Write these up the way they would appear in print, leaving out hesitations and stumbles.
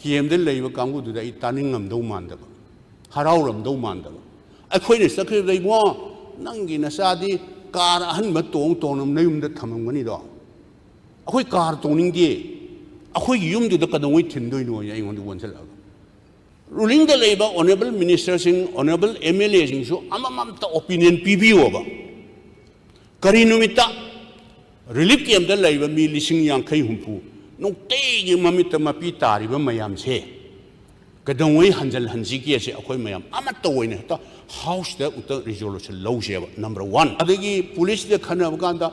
ꯀꯦꯝꯗ ꯂꯩꯕ ꯀꯥꯡꯕꯨꯗꯨꯗ ꯑꯩ ꯇꯥꯅꯤꯡꯉꯝꯗꯧ ꯃꯥꯟꯗꯕ ꯍꯔꯥꯎꯔꯝꯗꯧ ꯃꯥꯟꯗꯕ ꯑꯩꯈꯣꯏꯅ ꯆꯠꯈꯤꯕꯗ ꯏꯕꯣ ꯅꯪꯒꯤ ꯅꯆꯥꯗꯤ ꯀꯥꯔ ꯑꯍꯟꯕ ꯇꯣꯡ ꯅꯌꯨꯝꯗ ꯊꯝꯃꯝꯒꯅꯤꯗꯣ ꯑꯩꯈꯣꯏ ꯀꯥꯔ ꯇꯣꯡꯅꯤꯡꯗꯦ ꯑꯩꯈꯣꯏꯒꯤ ꯌꯨꯝꯗꯨꯗ ꯀꯩꯗꯧꯉꯩ ꯊꯤꯟꯗꯣꯏꯅꯣ ꯑꯩꯉꯣꯟꯗ ꯑꯣꯟꯁꯤꯜꯂꯛꯑꯒ ꯔꯨꯂꯤꯡꯗ ꯂꯩꯕ ꯑꯣꯅꯔꯦꯕꯜ ꯃꯤꯅꯤꯁꯇꯔꯁꯤꯡ ꯑꯣꯅꯔꯦꯕꯜ ꯑꯦꯝ ꯑꯦꯜ ꯑꯦꯁꯤꯡꯁꯨ ꯑꯃꯃꯝꯇ ꯑꯣꯄꯤꯅꯤꯌꯟ ꯄꯤꯕꯤꯌꯣꯕ ꯀꯔꯤ ꯅꯨꯃꯤꯠꯇ ꯔꯤꯂꯤꯞ ꯀꯦꯝꯞꯇ ꯂꯩꯕ ꯃꯤ 50,000-60,000 ꯅꯨꯡꯇꯤꯒꯤ ꯃꯃꯤꯠꯇ ꯃꯄꯤ ꯇꯥꯔꯤꯕ ꯃꯌꯥꯝꯁꯦ ꯀꯩꯗꯧꯉꯩ ꯍꯟꯖꯤꯜꯍꯟꯁꯤꯒꯦꯁꯦ ꯑꯩꯈꯣꯏ ꯃꯌꯥꯝ ꯑꯃꯠꯇ ꯑꯣꯏꯅ ꯍꯦꯛꯇ ꯍꯥꯎꯁꯇ ꯑꯃꯨꯛꯇ ꯔꯤꯖꯣꯂꯨꯁꯟ ꯂꯧꯁꯦꯕ ꯅꯝꯕꯔ 1 ꯑꯗꯒꯤ ꯄꯨꯂꯤꯁꯇ ꯈꯟꯅꯕ ꯀꯥꯟꯗ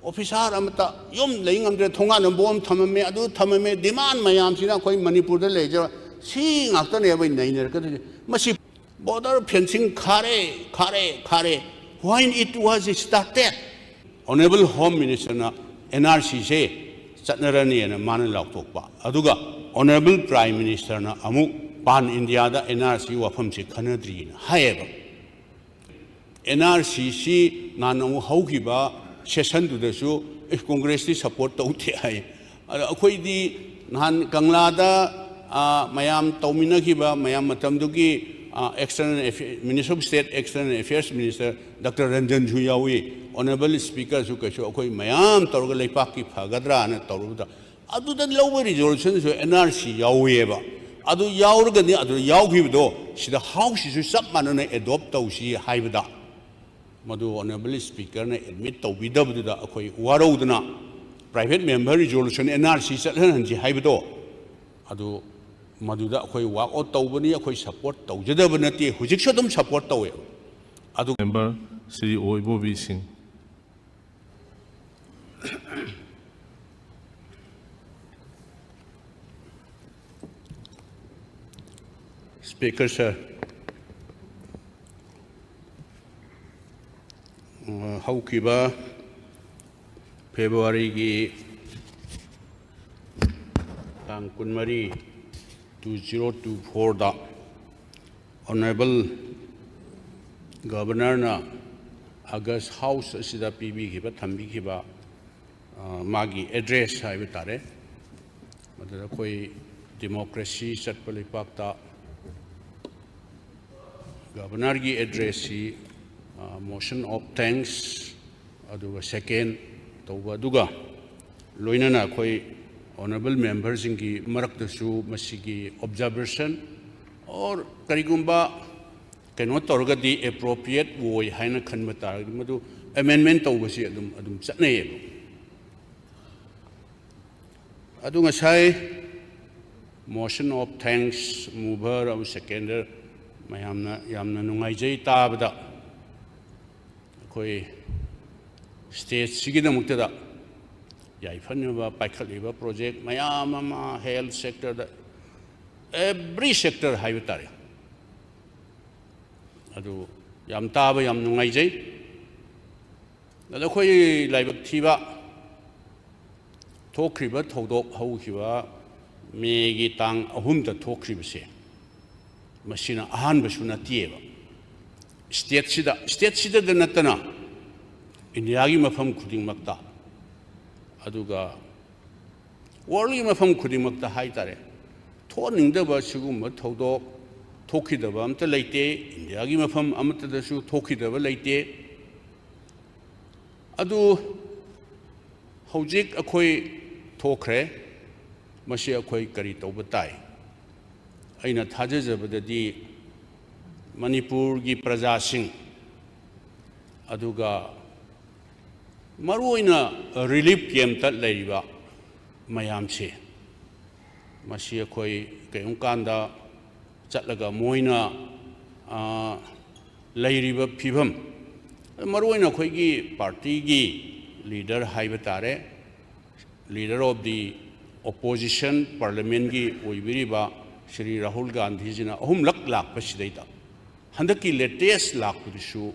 ꯑꯣꯐꯤꯁꯥꯔ ꯑꯃꯠꯇ ꯌꯨꯝ ꯂꯩ ꯉꯝꯗ꯭ꯔꯦ ꯊꯣꯡꯒꯥꯟꯗ ꯕꯣꯝ ꯊꯝꯃꯝꯃꯦ ꯑꯗꯨ ꯊꯝꯃꯝꯃꯦ ꯗꯤꯃꯥꯟ ꯃꯌꯥꯝꯁꯤꯅ ꯑꯩꯈꯣꯏ ꯃꯅꯤꯄꯨꯔꯗ ꯂꯩꯖꯕ ꯁꯤ ꯉꯥꯛꯇꯅꯦꯕ ꯅꯩꯅꯔꯛꯀꯗꯣꯏꯁꯦ ꯃꯁꯤ border fencing khare when it was started honorable home minister na NRC se chatnarani na mana lautokpa aduga honorable prime minister na amuk pan india da NRC wafam se khanadri na haeba NRC si nanu haugiba session du da su congress ti support tawte hai akhoi di nan kangla da mayam tawmina giba mayam matamdugi external minister of state external affairs minister Dr. Ranjan Juyawi honorable speaker su kaso akhoi mayam tawga leipak ki phagadra na tawruda adu da lower resolution su NRC yaweba adu yawrga ni adu yawgibdo sida house su sab manana adopt tawsi haibda madu honorable speaker na admit tawbidabdu da akhoi warodna private member resolution NRC chathanji haibdo adu maduda akhoi walk out tawbani akhoi support tawjadaba nate hujik sodum support tawe adu member Sri Oibobi Singh Speaker sir haukiba February gi tang kunmari 2024 da honorable governor na August house asida PB giba thambi giba magi address hai bitare madara koi democracy chatpali pakta governor gi address si motion of thanks aduga second tawba aduga loinana koi honorable members ingi marak dasu masigi observation or karigumba cannot torgadi appropriate way haina khanmata madu amendment tawbasi adum chatnay adunga sai motion of thanks mover of seconder mayamna nungai jai tabada koi state sigidamukta yaifaniba paikhatliba project mayama health sector da every sector haibitare adu yam taba yam nungai jai da khoi laibak thiba thokriba thodok haukiba megi tang ahum da thokriba se masina ahan basuna tieba state sida da natana india gi mafam khuding makta aduga world gi mafam khuding makta haitare thoningdaba sigumba thodok thokidaba amta leite india gi mafam amta dasu thokidaba leite adu hojik akhoi thokre masi akhoi kari tawba tai aina thajajabadadi manipur gi praja sing aduga maruina relief camp ta leiba mayam se masi akhoi kayum kanda chatlaga moina leiriba phibam maruina khoi gi party gi leader haiba tare leader of the opposition parliament gi oibiriba Shri Rahul Gandhi jina ahum lak pasidaita handaki latest lak pudisu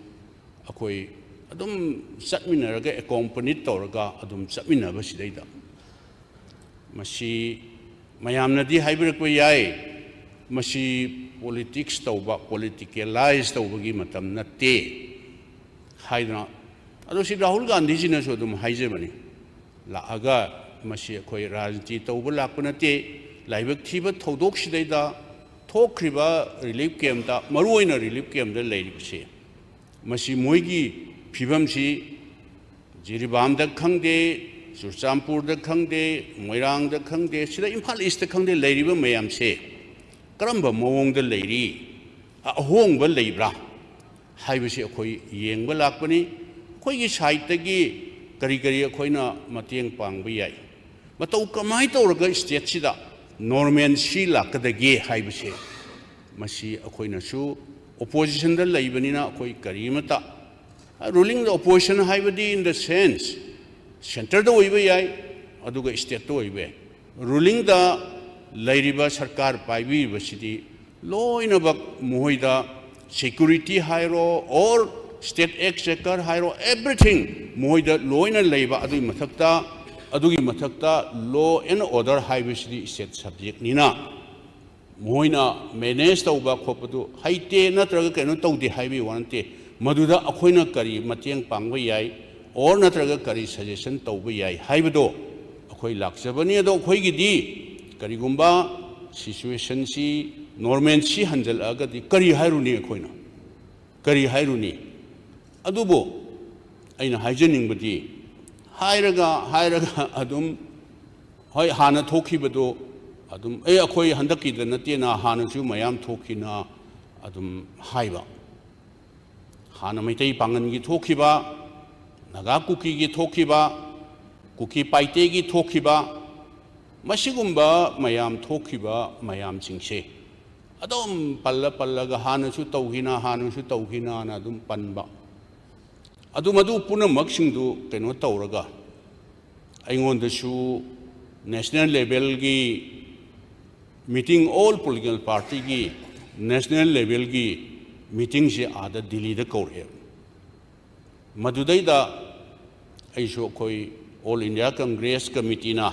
akhoi adum chatminaraga accompany toraga adum chatminaba sidaita masi mayamna di haibirakwa yai masi politics tauba politicalize taubagi matam natte haidna ado si Rahul Gandhi jina so dum haijebani la aga masi akhoi rajniti tauba lakpa natte लाइबक थीब थौदोक सिदैदा थोक्रिबा relief कैम्पदा मरुओइना relief कैम्पदा लेरिबसे मसी मोइगी फिबमसी जिरिबामदा खंगदे चुरचामपुरदा खंगदे मोइरांगदा खंगदे सिदा इम्फाल ईस्टदा खंगदे लेरिबा मयामसे करम्बा मवोंगदा लेरी अहोंगबा लेब्रा हाइबसे अखोई येंगबा लाकपनी अखोइगी साइडतगी करी करी अखोइना मतेंग पांगबा याई मतौ कमाई तौरगा स्टेट सिदा नॉर्मल सी लाकदगे हाइबसे मसी अखोइनासु ओपोजिशन दा लेबनिना अखोइ करीमता रूलिंग द ओपोजिशन हाइबदी इन द सेंस सेंटर दा ओइबा याई अदुगा स्टेट दा ओइबा रूलिंग दा लेरिबा सरकार पाइबीबसिदी लोइनबक मोइदा सिक्योरिटी हाइरो और स्टेट एक्सचेकर हाइरो एवरीथिंग मोइदा लोइना लेबा अदुई मथक्ता लॉ एंड ऑर्डर हाइबसिदी स्टेट सब्जेक्ट निना मोइना मैनेज तौबा खोपदु हाइते नत्रगा केनो तौदे हाइबी वानते मधुदा अखोइना करी मतेंग पांगबा याई और नत्रगा करी सजेशन तौबा याई हाइबदो अखोइ लाक्सबनी अदो अखोइगिदी करीगुंबा सिचुएशन सी नॉर्मल सी हंजल अगदी करी हाइरुनी अखोइना करी हाइरुनी अदुबो अइना हाइजनिंगबदी हाइरगा अदुम होय हाना थोखिबदो अदुम अखोइ हंदकीदा नतेना हानासु मयाम थोखिना अदुम हाइबा हाना मैतै पांगनगी थोखिबा नागा कुकीगी थोखिबा कुकी पाइतेगी थोखिबा मसिगुंबा मयाम थोखिबा मयाम सिंगसे अदुम पल्लगा हानासु तौहिना ना अदुम पनबा अदु पुनमक सिंगदु केनो तौरगा अइंगोंदसु नेशनल लेवल की मीटिंग ऑल पॉलिटिकल पार्टी की नेशनल लेवल की मीटिंग से आदा दिल्ली दा कौरे मदुदैदा ऐसो कोई ऑल इंडिया कांग्रेस कमिटी ना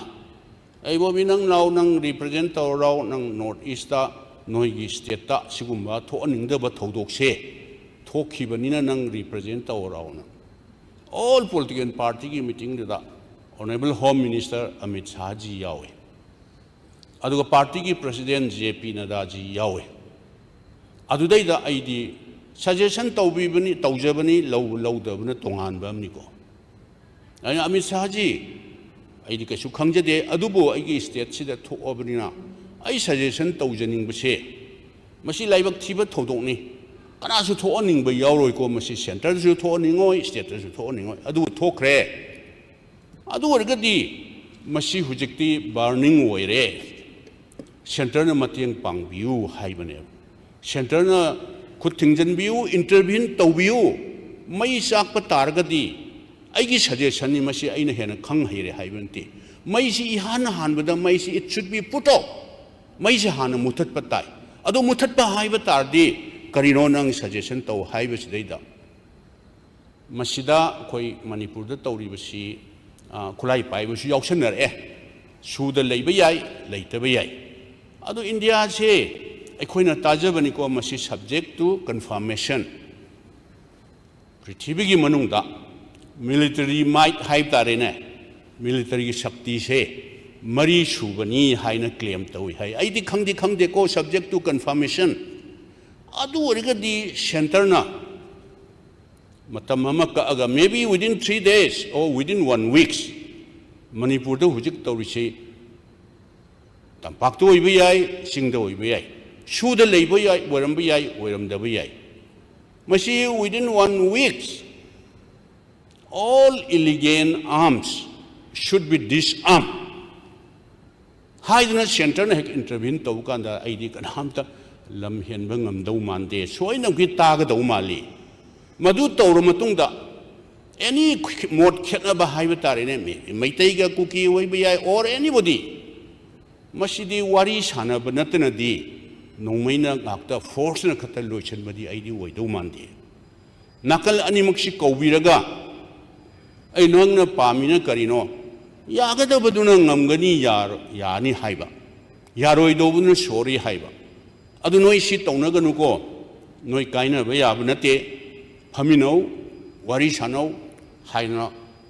ऐबो भी नंग नाउ नंग रिप्रेजेंट तौराव नंग नॉर्थ ईस्ट नोई स्टेट ता सिगुंबा थोअनिंगदबा थौदोकसे थोखिबनिना नंग रिप्रेजेंट तौराव ना ऑल पॉलिटिकल पार्टी की मीटिंग दा honourable home minister Amit Shah ji यावे अदुगा पार्टी की प्रेसिडेंट JP नड्डा जी यावे अदुदैदा आइदी सजेशन तौबीबनी तौजबनी लौदबना तोंगानबमनिको अना अमित शाह जी आइदी कछु खंगजदे अदुबो आइगी स्टेट सिदा थोअबनिना आई सजेशन तौजनिंगबसे मसी लाइबक थिबा थौदोकनी कनासु थोअनिंगब यावरोइको मसी सेंटरसु थोअनिंगोय स्टेटसु थोअनिंगोय अदु थोखरे अदु वर्गदी मसी हुजिक्ति बर्निंग ओइरे सेंटरना मतेंग पांगबियु हाइबने सेंटरना खुद थिंजनबियु इंटरवीन तौबियु मई चाकप तारगदी आइगी सजेशन नि मसी आइना हेना खंग हैरे हाइबनते मई सि इहान हानबदा I see it should be put out I say हाना मुथत पताई अदो मुथत पा हाइब तारदी करिनो नंग सजेशन तौ हाइब सिदैदा मसिदा कोई मणिपुर दा तौरिबसी खुलाई पाइबसु यावसनरे सुदा लेबा याई लेतबा याई अदो इंडिया से अखोइना ताजबनिको मसी सब्जेक्ट टू कन्फर्मेशन पृथ्वी की मनुंगदा मिलिटरी माइट हाइब तारेने मिलिटरी की शक्ति से मरी सुबनी हाइना क्लेम तौई हाई आइदी खंगदे को सब्जेक्ट टू कन्फर्मेशन अदु ओरगदी सेंटरना may be within 3 days or within 1 week Manipur हुजिक तौरिसे तंपाक्तो ओइबा याई सिंगदा ओइबा याई सुदा लेबा याई ओरमबा याई ओरमदबा याई मसी within 1 week all illegal arms should be disarmed हाइदना सेंटरना हेक इंटरवीन तौकांदा आइदी कनामता लम हेनबा ngamdau mande सोइनमकि तागदौ माली मधु तौर मतुंगदा एनी मोड खेतनबा हाइबा तारेने मैतैगा कुकी ओइबा याई और एनीबॉडी मसिदी वारी सानबा नतनदी नोंमैना गाक्ता फोर्सना खता लोइसनबदी आइदी ओइदौ मानदे नाकल अनिमक्सि कौबिरगा ऐ नंगना पामिना करिनो यागदबदुना ngamgani यानी हाइबा यारोइदौबुना सोरी हाइबा अदु नोइ सि तौनगनुको नोइ काइनबा याबा नते फमिनौ वारी सानौ हाइना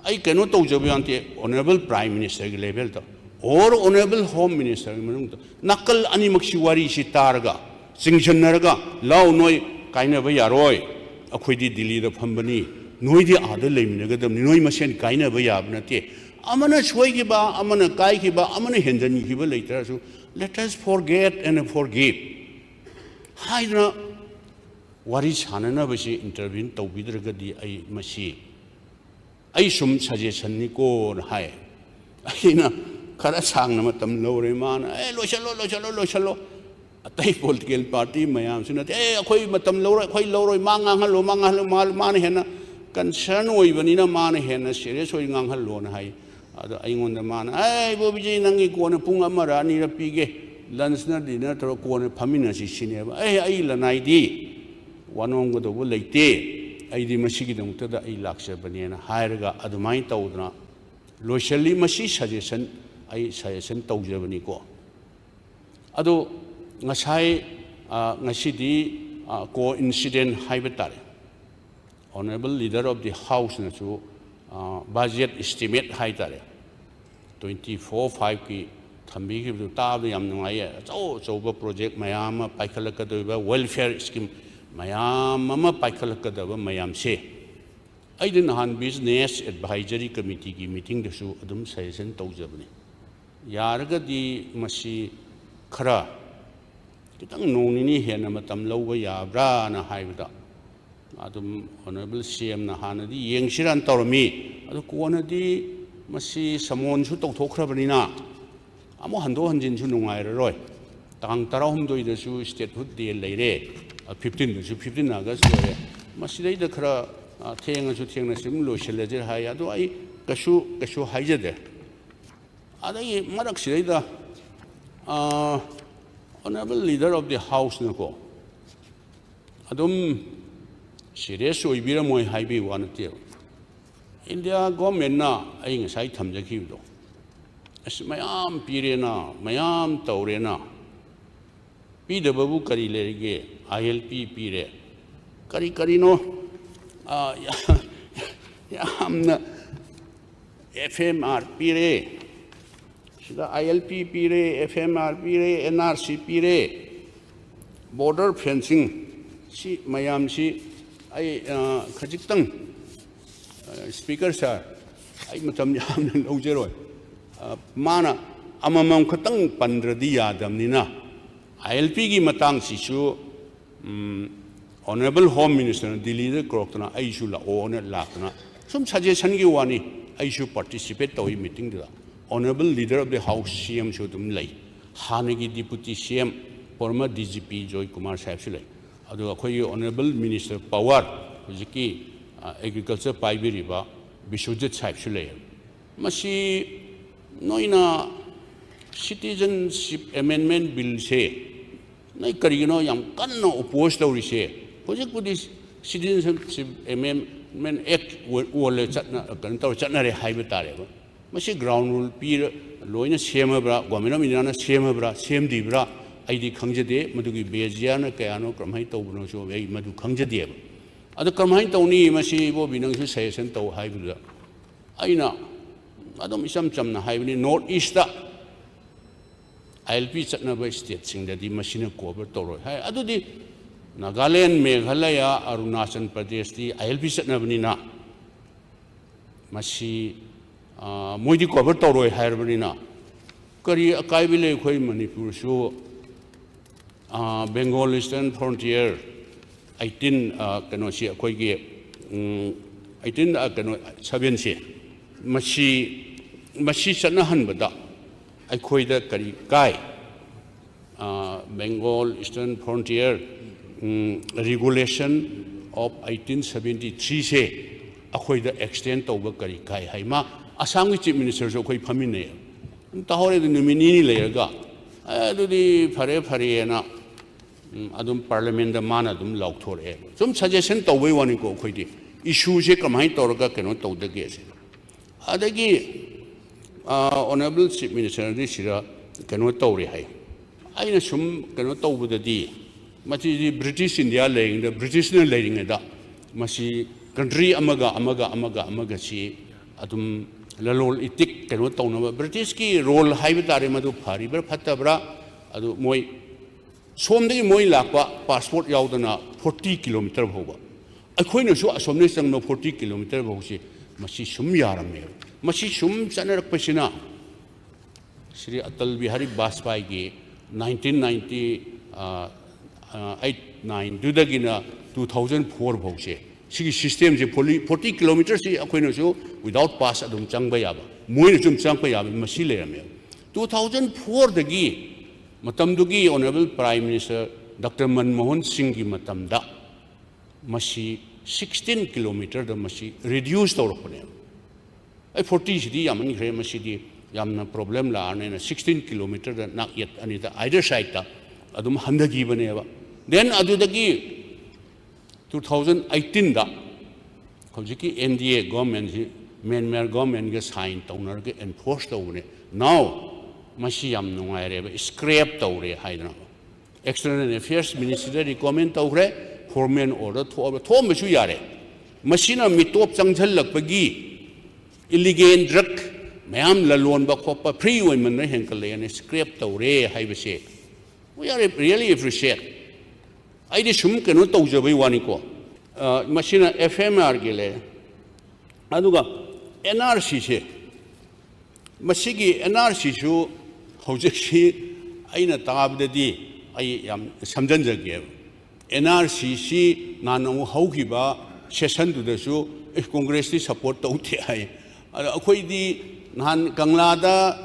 आई केनो तौजबयांते ऑनरेबल प्राइम मिनिस्टर के लेवल तो or Honorable Home Minister nakal animaksi wari si targa singsan naraga lau noi kaina ba yaroi akhoi di Delhi da phambani noi di ada leminagadam noi masen kaina ba yabna te amana choi ki ba amana kai ki ba amana hendan ki ba later so let us forget and forgive haidna wari chanana ba si intervene to bidragadi ai masi ai sum suggestion ni ko hai aina khara sang na matam lore man lo chalo atai political party mayam sina akhoi matam lore akhoi loroi manga halo mal man hena concern oi bani na man hena serious oi ngang halo na hai ado ai ngon da man bobi ji nangi ko na pung amara ni ra pige lunch na dinner to ko na phamina si sine ba ai la nai di wanong go do leite ai di masigi dong ta da ai laksa bani na hairaga adumai tawdna loishali masi suggestion ai suggestion tawjabani ko ado ngasai ngasidi ko incident haibatare honorable leader of the house na chu budget estimate haitare 24/5 ki thambi ki ta da yam ngai so project mayam paikhalaka do welfare scheme mayam ma paikhalaka do mayam se I didn't have business advisory committee ki meeting da su adum suggestion tawjabani yarga di masi khara kitang nongni hena matam lawba yabra na haibda adum honorable CM na hanadi yengsiran tawrami adu kona di masi samon su tawthokhrabani na amo hando hanjin su nungairaroi tang tarahum doi da su state food day leire 15 su 15 August lore masi dai da khara theng su theng na sim lo shelaje hai adu ai kashu haijade adai marak sida honorable leader of the house nako adum serious oibira moi haibi wanate India government na ai ngasai thamjaki do as mayam pirena mayam taurena pidababu kari lerige ILP pire kari no yamna FMR pire ILP pire, FMR pire, NRC pire, border fencing, si mayam si ay kajitang speaker sir ay matam yam ng ojero mana amamam katang pandradi yadam nina ILP ki matang si su honorable home minister Delhi de kroktana ay su la ona lakna sum suggestion ki wani ay su participate to meeting da Honorable Leader of the House CM Shodum Lay, Hanagi Deputy CM, former DGP Joy Kumar Sahib Adu Akoy Honorable Minister Power, Hujiki Agriculture Paibi Riba, Bishojit Sahib Masi Noina Citizenship Amendment Bill say, Naikarino Yam Kano opposed to Rishe, Hujik Citizenship Amendment Act Wall Chatna Habitat. Masi ground rule pir loina sema bra gwamena minana sema bra sem di bra aidi khangjade madugi bejiana kayano kramhai tawbuno so ei madu khangjade adu kramhai tawni masi bo binang su session taw haibula aina adom isam chamna haibni north east da ILP chatna ba state singda di masina cover tawro hai adu di Nagaland Meghalaya Arunachal Pradesh di ILP chatna banina masi Moidi cover Toro Harbonina. Kari Akaibile Koi Manipur show Bengal Eastern Frontier 18 Kanosia Koigi 18 Sabiansi Mashi Sanahan Bada I Koida Kari Kai Bengal Eastern Frontier Regulation of 1873 say Akoida extent over Kari Kai Haima. Assam Chief Minister so koi phamine tahore the nominee layerga adu di phare na adum parliament da man adum laukthore some suggestion tawai wani ko khoi di issue se kamai torga keno tawdage se adagi honorable Chief Minister di sira keno tawri hai aina sum keno tawbudadi machi British India laying the British na laying da masi country amaga si adum ꯂꯂꯣꯟ ꯏꯇꯤꯛ ꯀꯩꯅꯣ ꯇꯧꯅꯕ ꯕ꯭ꯔꯤꯇꯤꯁꯀꯤ role ꯍꯥꯏꯕ ꯇꯥꯔꯦ ꯃꯗꯨ ꯐꯔꯤꯕ꯭ꯔꯥ ꯐꯠꯇꯕ꯭ꯔꯥ ꯑꯗꯨ ꯃꯣꯏ ꯁꯣꯝꯗꯒꯤ ꯃꯣꯏ ꯂꯥꯛꯄ ꯄꯥꯁꯄꯣꯔꯠ ꯌꯥꯎꯗꯅ 40 ꯀꯤꯂꯣꯃꯤꯇꯔ ꯐꯥꯎꯕ ꯑꯩꯈꯣꯏꯅꯁꯨ ꯑꯁꯣꯝꯗꯒꯤ ꯆꯪꯕ 40 ꯀꯤꯂꯣꯃꯤꯇꯔ ꯐꯥꯎꯁꯤ ꯃꯁꯤ ꯁꯨꯝ yarammeeba masi sum chanarakpasina Shri Atal Bihari Vajpayee 1998-9 dudagina 2004 bhause sigi system je 40 kilometers si akoina so without pass adum changba yaba moina sum changba yaba masi lerame 2004 dagi matamdugi honorable prime minister Dr. Manmohan Singh gi matamda masi 16 kilometer da masi reduce tawrakpane ai 40 sidi yamani khre masi di yamna problem la ane 16 kilometer da nak yet anita either side ta adum handagi baneba then adudagi 2018 da hojiki NDA government Myanmar government ge sign tawnar ge enforce tawne now masi yam nungaire scrap tawre haidna external affairs ministry recommend tawre foreman order thom su yare machine mitop changjal lakpagi illegal drug mayam lalon ba khopa free women na henkal and scrap tawre haibase we are really appreciate I di sum kanu tawjabai wani ko machine FMR gele aduga NRC se masigi NRC su hojiksi aina tabdadi ai yam samjanjage NRCC nanu haugiba session dudasu Congress ni support tawte hai akhoi di nan kanglada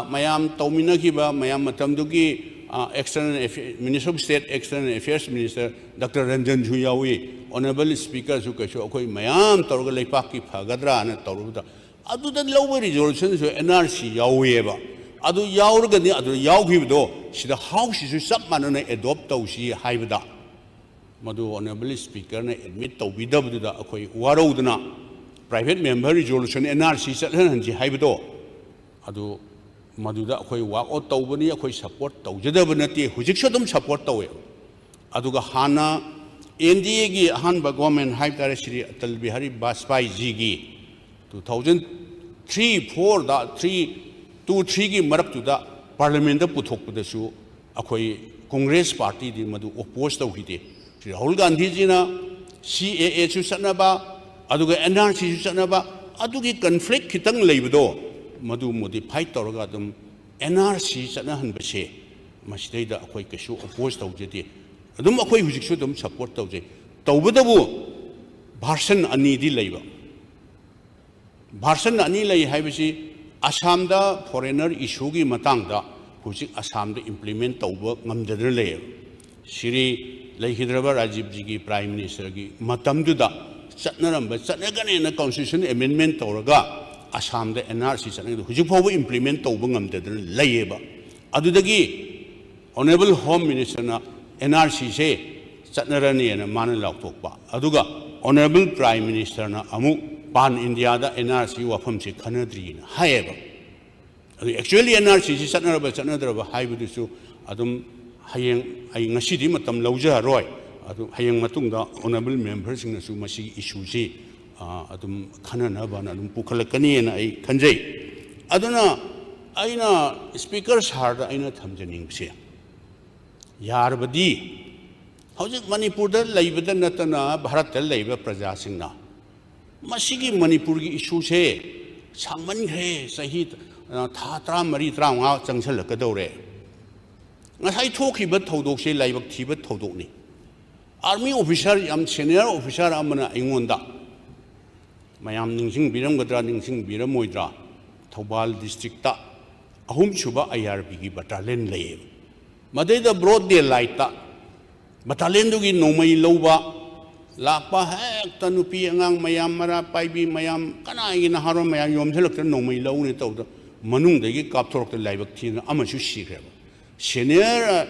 mayam tawmina giba mayam matamdugi external minister of state external affairs minister Dr. Ranjan Juyawi honorable speaker su kasho akhoi mayam tawga leipak ki phagadra na tawruda adu da lower resolution su NRC yaweba adu yawrga ni adu yawgibdo sida house su sab manana adopt tawsi haibda madu honorable speaker ne admit to bidabda akhoi warodna private member resolution NRC chathan ji haibdo adu maduda akhoi wa o tawbani akhoi support tawjadabna te hujik sodum support tawe aduga hana NDA gi han ba government haibtare Shri Atal Bihari Vajpayee ji gi 2003-4 da 3-2-3 gi marak tu da parliament da puthok pudasu akhoi Congress party di madu oppose tawhide Rahul Gandhi ji na CAA su sanaba aduga NRC su sanaba adugi conflict kitang leibdo madu modify tawraga dum NRC sana han base masdai da akhoi kesu oppose tawjeti adum akhoi hujik su dum support tawje tawbadabu version ani di leiba version ani lei haibisi Assam da foreigner issue gi matang da hujik Assam da implement tawba ngamdadra lei Shri Laikhidraba Rajiv ji ki prime minister ki matamduda chatnaramba chatnagane na constitution amendment tawraga Assam da NRC chatnagdu hujik phaw implement tawba ngamdadra leiba adudagi honorable home minister na NRC se chatnarani na mana lautokpa aduga honorable prime minister na amu pan India da NRC wafam se khanadri na haeba actually NRC se chatnaraba haibudu adum hayeng ai ngasi di matam lauja roi adu hayeng matungda honorable members sing su masi issue si adum khanana bana adum pukhalakani na ai khanjai aduna aina speaker sar da aina thamjaning se yarbadi hojik manipur da laibada natana bharat da laiba praja singna masigi manipur gi issue se sangman ghe sahi tha 3-4 changsal ka dore ngasai thokhiba thodokse laibak thiba thodokni army officer yam senior officer amana ingonda mayam ningsing biram gadra ningsing biram moidra Thobal district ta ahum chuba IRB gi battalion lay madeda broad daylight ta battalion du gi nomai loba lakpa hek tanupi angang mayam mara paibi mayam kana gi na haron mayam yom thelak ta nomai lo ni tawda manung de gi kap thorok ta laibak thina amachu sigreba senior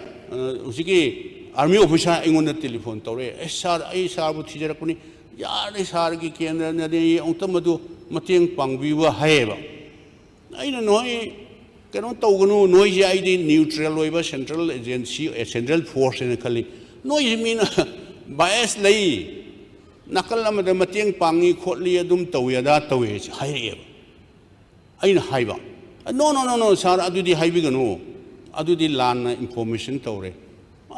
usiki army officer ingon na telephone tawre sir ai sir bu thijara kuni yar sir gi kendra na de ontamadu mateng pangbiwa haeba aina noi kano tawgunu noi ji ai di neutral oiba central agency central force ne khali noi mina bias lei nakal amada mateng pangi khotli adum tawya da tawe haireba ꯑꯩꯅ ꯍꯥꯏꯕ ꯅꯣ ꯁꯥꯔ ꯑꯗꯨꯗꯤ ꯍꯥꯏꯕꯤꯒꯅꯨ ꯑꯗꯨꯗꯤ ꯂꯥꯟꯅ information ꯇꯧꯔꯦ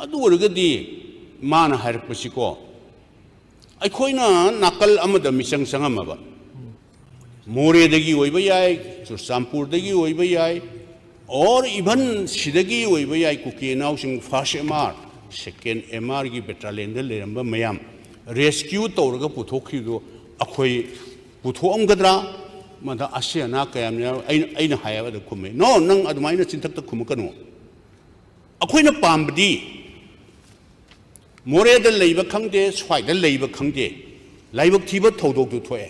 ꯑꯗꯨ ꯑꯣꯏꯔꯒꯗꯤ ꯃꯥꯅ ꯍꯥꯏꯔꯛꯄꯁꯤꯀꯣ ꯑꯩꯈꯣꯏꯅ ꯅꯥꯀꯜ ꯑꯃꯗ ꯃꯤꯆꯪ ꯆꯪꯉꯝꯃꯕ ꯃꯣꯔꯦꯗꯒꯤ ꯑꯣꯏꯕ ꯌꯥꯏ ꯆꯨꯔꯆꯥꯟꯄꯨꯔꯗꯒꯤ ꯑꯣꯏꯕ ꯌꯥꯏ ꯑꯣꯔ ꯏꯚꯟ ꯁꯤꯗꯒꯤ ꯑꯣꯏꯕ ꯌꯥꯏ ꯀꯨꯀꯤ ꯏꯅꯥꯎꯁꯤꯡ first M R second M ꯑꯥꯔꯒꯤ ꯕꯦꯇꯥꯂꯤꯌꯟꯗ ꯂꯩꯔꯝꯕ ꯃꯌꯥꯝ ꯔꯦꯁꯀ꯭ꯌꯨ ꯇꯧꯔꯒ ꯄꯨꯊꯣꯛꯈꯤꯕꯗꯣ ꯑꯩꯈꯣꯏ ꯄꯨꯊꯣꯛꯑꯝꯒꯗ꯭ꯔꯥ ꯃꯗ ꯑꯁꯤ ꯑꯅꯥ ꯀꯌꯥꯝ ꯑꯩꯅ ꯍꯥꯏꯕꯗ ꯈꯨꯝꯃꯦ ꯅꯣ ꯅꯪ ꯑꯗꯨꯃꯥꯏꯅ ꯆꯤꯟꯊꯛꯇ ꯈꯨꯝꯃꯛꯀꯅꯨ ꯑꯩꯈꯣꯏꯅ ꯄꯥꯝꯕꯗꯤ ꯃꯣꯔꯦꯗ ꯂꯩꯕ ꯈꯪꯗꯦ ꯁ꯭ꯋꯥꯏꯗ ꯂꯩꯕ ꯈꯪꯗꯦ ꯂꯥꯏꯕꯛ ꯊꯤꯕ ꯊꯧꯗꯣꯛꯇꯨ ꯊꯣꯛꯑꯦ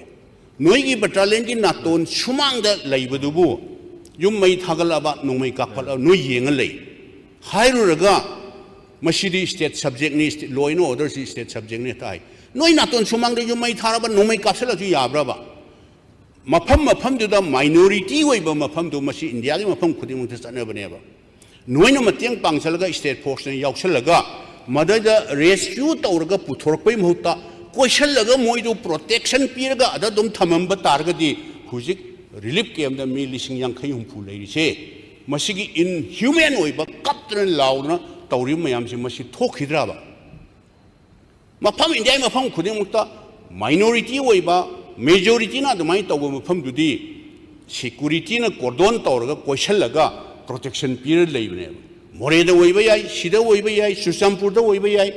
ꯅꯣꯏꯒꯤ ꯕꯦꯇꯥꯂꯤꯌꯟꯒꯤ ꯅꯥꯇꯣꯟ ꯁꯨꯃꯥꯡꯗ ꯂꯩꯕꯗꯨꯕꯨ ꯌꯨꯝ ꯃꯩ ꯊꯥꯒꯠꯂꯕ ꯅꯣꯡꯃꯩ ꯀꯥꯞꯈꯠꯂꯕ ꯅꯣꯏ ꯌꯦꯡꯉ ꯂꯩ ꯍꯥꯏꯔꯨꯔꯒ ꯃꯁꯤꯗꯤ ꯁ꯭ꯇꯦꯠ ꯁꯕꯖꯦꯛꯅꯤ ꯂꯣ ꯑꯦꯟ ꯑꯣꯔꯗꯔꯁꯤ ꯁ꯭ꯇꯦꯠ ꯁꯕꯖꯦꯛꯅꯤ ꯇꯥꯏ ꯅꯣꯏ ꯅꯥꯇꯣꯟ ꯁꯨꯃꯥꯡꯗ ꯌꯨꯝ ꯃꯩ ꯊꯥꯔꯕ ꯅꯣꯡꯃꯩ ꯀꯥꯞꯁꯤꯜꯂꯁꯨ ꯌꯥꯕ꯭ꯔꯕ ꯃꯐꯝꯗꯨꯗ ꯃꯥꯏꯅꯣꯔꯤꯇꯤ ꯑꯣꯏꯕ ꯃꯐꯝꯗꯨ ꯃꯁꯤ ꯏꯟꯗꯤꯌꯥꯒꯤ ꯃꯐꯝ ꯈꯨꯗꯤꯡꯃꯛꯇ ꯆꯠꯅꯕꯅꯦꯕ ꯅꯣꯏꯅ ꯃꯇꯦꯡ ꯄꯥꯡꯁꯜꯂꯒ ꯁ꯭ꯇꯦꯠ ꯐꯣꯔꯁꯅ ꯌꯥꯎꯁꯜꯂꯒ ꯃꯗꯩꯗ ꯔꯦꯁꯀ꯭ꯌꯨ ꯇꯧꯔꯒ ꯄꯨꯊꯣꯔꯛꯄꯩ ꯃꯍꯨꯠꯇ ꯀꯣꯏꯁꯜꯂꯒ ꯃꯣꯏꯗꯨ ꯄ꯭ꯔꯣꯇꯦꯛꯁꯟ ꯄꯤꯔꯒ ꯑꯗ ꯑꯗꯨꯝ ꯊꯝꯃꯝꯕ ꯇꯥꯔꯒꯗꯤ ꯍꯧꯖꯤꯛ ꯔꯤꯂꯤꯐ ꯀꯦꯝꯞꯗ ꯃꯤ 50-60 ꯂꯩꯔꯤꯁꯦ ꯃꯁꯤꯒꯤ ꯏꯟꯍ꯭ꯌꯨꯃꯦꯟ ꯑꯣꯏꯕ ꯀꯞꯇꯅ ꯂꯥꯎꯗꯅ ꯇꯧꯔꯤꯕ ꯃꯌꯥꯝꯁꯤ ꯃꯁꯤ ꯊꯣꯛꯈꯤꯗ꯭ꯔꯕ ꯃꯐꯝ ꯏꯟꯗꯤꯌꯥꯒꯤ ꯃꯐꯝ ꯈꯨꯗꯤꯡꯃꯛꯇ ꯃꯥꯏꯅꯣꯔꯤꯇꯤ ꯑꯣꯏꯕ ꯃꯦꯖꯣꯔꯤꯇꯤꯅ ꯑꯗꯨꯃꯥꯏꯅ ꯇꯧꯕ ꯃꯐꯝꯗꯨꯗꯤ ꯁꯦꯀꯨꯔꯤꯇꯤꯅ ꯀꯣꯔꯗꯣꯟ ꯇꯧꯔꯒ ꯀꯣꯏꯁꯜꯂꯒ ꯄ꯭ꯔꯣꯇꯦꯛꯁꯟ ꯄꯤꯔ ꯂꯩꯕꯅꯦꯕ ꯃꯣꯔꯦꯗ ꯑꯣꯏꯕ ꯌꯥꯏ ꯁꯤꯗ ꯑꯣꯏꯕ ꯌꯥꯏ ꯆꯨꯔꯆꯥꯟꯄꯨꯔꯗ ꯑꯣꯏꯕ ꯌꯥꯏ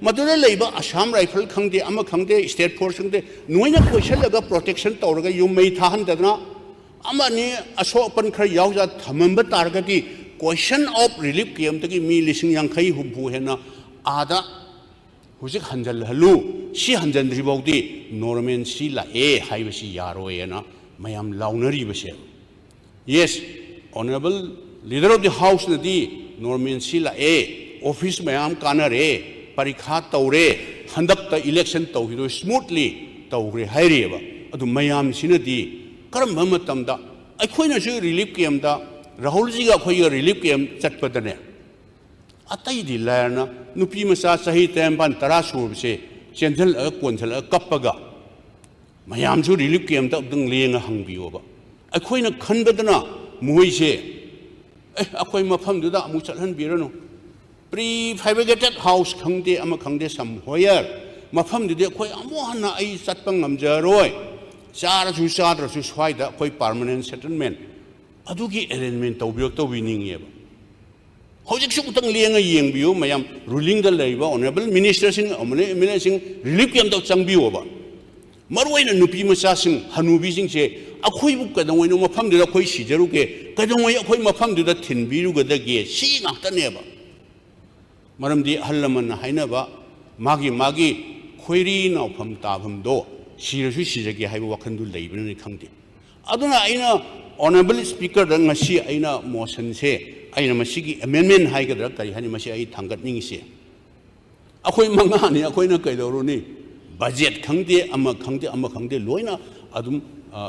ꯃꯗꯨꯗ ꯂꯩꯕ ꯑꯁꯥꯝ ꯔꯥꯏꯐꯜ ꯈꯪꯗꯦ ꯑꯃ ꯈꯪꯗꯦ ꯁ꯭ꯇꯦꯠ ꯐꯣꯔꯁ ꯈꯪꯗꯦ ꯅꯣꯏꯅ ꯀꯣꯏꯁꯜꯂꯒ ꯄ꯭ꯔꯣꯇꯦꯛꯁꯟ ꯇꯧꯔꯒ ꯌꯨꯝ ꯃꯩ ꯊꯥꯍꯟꯗꯗꯅ ꯑꯃꯅꯤ ꯑꯁꯣꯛ ꯑꯄꯟ ꯈꯔ ꯌꯥꯎꯖ ꯊꯝꯃꯝꯕ ꯇꯥꯔꯒꯗꯤ ꯀꯣꯏꯁꯟ ꯑꯣꯐ ꯔꯤꯂꯤꯐ ꯀꯦꯝꯞꯇꯒꯤ ꯃꯤ 50-60 ꯍꯦꯟꯅ ꯑꯥꯗ ꯍꯧꯖꯤꯛ ꯍꯟꯖꯜꯍꯜꯂꯨ ꯁꯤ ꯍꯟꯖꯟꯗ꯭ꯔꯤꯐꯥꯎꯗꯤ ꯅꯣꯔꯃꯦꯟ ꯁꯤ ꯂꯥꯛꯑꯦ ꯍꯥꯏꯕꯁꯤ ꯌꯥꯔꯣꯏꯅ ꯃꯌꯥꯝ ꯂꯥꯎꯅꯔꯤꯕꯁꯦ yes honourable leader of the ꯍꯥꯎꯁꯅꯗꯤ ꯅꯣꯔꯃꯦꯟ ꯁꯤ ꯂꯥꯛꯑꯦ ꯑꯣꯐꯤꯁ ꯃꯌꯥꯝ ꯀꯥꯟꯅꯔꯦ ꯄꯔꯤꯈꯥ ꯇꯧꯔꯦ ꯍꯟꯗꯛꯇ ꯏꯂꯦꯛꯁꯟ ꯇꯧꯈꯤꯗꯣ ꯁ꯭ꯃꯨꯠꯂꯤ ꯇꯧꯈ꯭ꯔꯦ ꯍꯥꯏꯔꯤꯑꯕ ꯑꯗꯨ ꯃꯌꯥꯝꯁꯤꯅꯗꯤ ꯀꯔꯝꯕ ꯃꯇꯝꯗ ꯑꯩꯈꯣꯏꯅꯁꯨ ꯔꯤꯂꯤꯐ ꯀꯦꯝꯞꯗ ꯔꯥꯍꯨꯜꯖꯤꯒ ꯑꯩꯈꯣꯏꯒ ꯔꯤꯂꯤꯐ ꯀꯦꯝꯞ ꯆꯠꯄꯗꯅꯦ ꯑꯇꯩꯗꯤ ꯂꯥꯏꯔꯅ ꯅꯨꯄꯤ ꯃꯆꯥ ꯆꯍꯤ 19-10 ꯁꯨꯔꯕꯁꯦ ꯆꯦꯟꯁꯤꯜꯂꯒ ꯀꯣꯟꯁꯤꯜꯂꯒ ꯀꯞꯄꯒ ꯃꯌꯥꯝꯁꯨ ꯔꯤꯂꯤꯐ ꯀꯦꯝꯞꯇ ꯑꯝꯇꯪ ꯂꯦꯡꯉ ꯍꯪꯕꯤꯌꯣꯕ ꯑꯩꯈꯣꯏꯅ ꯈꯟꯕꯗꯅ ꯃꯣꯏꯁꯦ ꯑꯩꯈꯣꯏ ꯃꯐꯝꯗꯨꯗ ꯑꯃꯨꯛ ꯆꯠꯍꯟꯕꯤꯔꯅꯨ ꯄ꯭ꯔꯤ ꯐꯦꯕ꯭ꯔꯤꯀꯦꯇꯦꯠ ꯍꯥꯎꯁ ꯈꯪꯗꯦ ꯑꯃ ꯈꯪꯗꯦ ꯁꯝ ꯍꯣꯌꯔ ꯃꯐꯝꯗꯨꯗꯤ ꯑꯩꯈꯣꯏ ꯑꯃꯨꯛ ꯍꯟꯅ ꯑꯩ ꯆꯠꯄ ꯉꯝꯖꯔꯣꯏ ꯆꯥꯔꯁꯨ ꯆꯥꯗ꯭ꯔꯁꯨ ꯁ꯭ꯋꯥꯏꯗ ꯑꯩꯈꯣꯏ ꯄꯥꯔꯃꯅꯦꯟ ꯁꯦꯇꯜꯃꯦꯟ ꯑꯗꯨꯒꯤ ꯑꯦꯔꯦꯟꯖꯃꯦꯟ ꯇꯧꯕꯤꯅꯤꯡꯉꯦꯕ ꯍꯧꯖꯤꯛꯁꯨ ꯑꯃꯨꯛꯇꯪ ꯂꯦꯡꯉ ꯌꯦꯡꯕꯤꯌꯨ ꯃꯌꯥꯝ ꯔꯨꯂꯤꯡꯗ ꯂꯩꯕ ꯑꯣꯅꯔꯦꯕꯜ ꯃꯤꯅꯤꯁꯇꯔꯁꯤꯡ ꯑꯦꯝꯑꯦꯜꯑꯦꯁꯤꯡ ꯔꯤꯂꯤꯐ ꯀꯦꯝꯞꯇ ꯆꯪꯕꯤꯌꯣꯕ ꯃꯔꯨꯑꯣꯏꯅ ꯅꯨꯄꯤ ꯃꯆꯥꯁꯤꯡ ꯍꯅꯨꯕꯤꯁꯤꯡꯁꯦ ꯑꯩꯈꯣꯏꯕꯨ ꯀꯩꯗꯧꯉꯩꯅꯣ ꯃꯐꯝꯗꯨꯗ ꯑꯩꯈꯣꯏ ꯁꯤꯖꯔꯨꯒꯦ ꯀꯩꯗꯧꯉꯩ ꯑꯩꯈꯣꯏ ꯃꯐꯝꯗꯨꯗ ꯊꯤꯟꯕꯤꯔꯨꯒꯗꯒꯦ ꯁꯤ ꯉꯥꯛꯇꯅꯦꯕ ꯃꯔꯝꯗꯤ ꯑꯍꯜ ꯂꯃꯟꯅ ꯍꯥꯏꯅꯕ ꯃꯥꯒꯤ ꯈꯣꯏꯔꯤ ꯅꯥꯎꯐꯝ ꯇꯥꯐꯝꯗꯣ ꯁꯤꯔꯁꯨ ꯁꯤꯖꯒꯦ ꯍꯥꯏꯕ ꯋꯥꯈꯟꯗꯨ ꯂꯩꯕꯅꯅꯤ ꯈꯪꯗꯦ ꯑꯗꯨꯅ ꯑꯩꯅ ꯑꯣꯅꯔꯦꯕꯜ ꯁ꯭ꯄꯤꯀꯔꯗ ꯉꯁꯤ ꯑꯩꯅ ꯃꯣꯁꯟꯁꯦ ꯑꯩꯅ ꯃꯁꯤꯒꯤ ꯑꯦꯃꯦꯟꯃꯦꯟ ꯍꯥꯏꯒꯗ꯭ꯔꯥ ꯀꯔꯤ ꯍꯥꯏꯅꯤ ꯃꯁꯤ ꯑꯩ ꯊꯥꯡꯒꯠꯅꯤꯡꯉꯤꯁꯦ ꯑꯩꯈꯣꯏ ꯃꯉꯥꯅꯤ ꯑꯩꯈꯣꯏꯅ ꯀꯩꯗꯧꯔꯨꯅꯤ ꯕꯖꯦꯠ ꯈꯪꯗꯦ ꯑꯃ ꯈꯪꯗे ꯂꯣꯏꯅ ꯑꯗꯨꯝ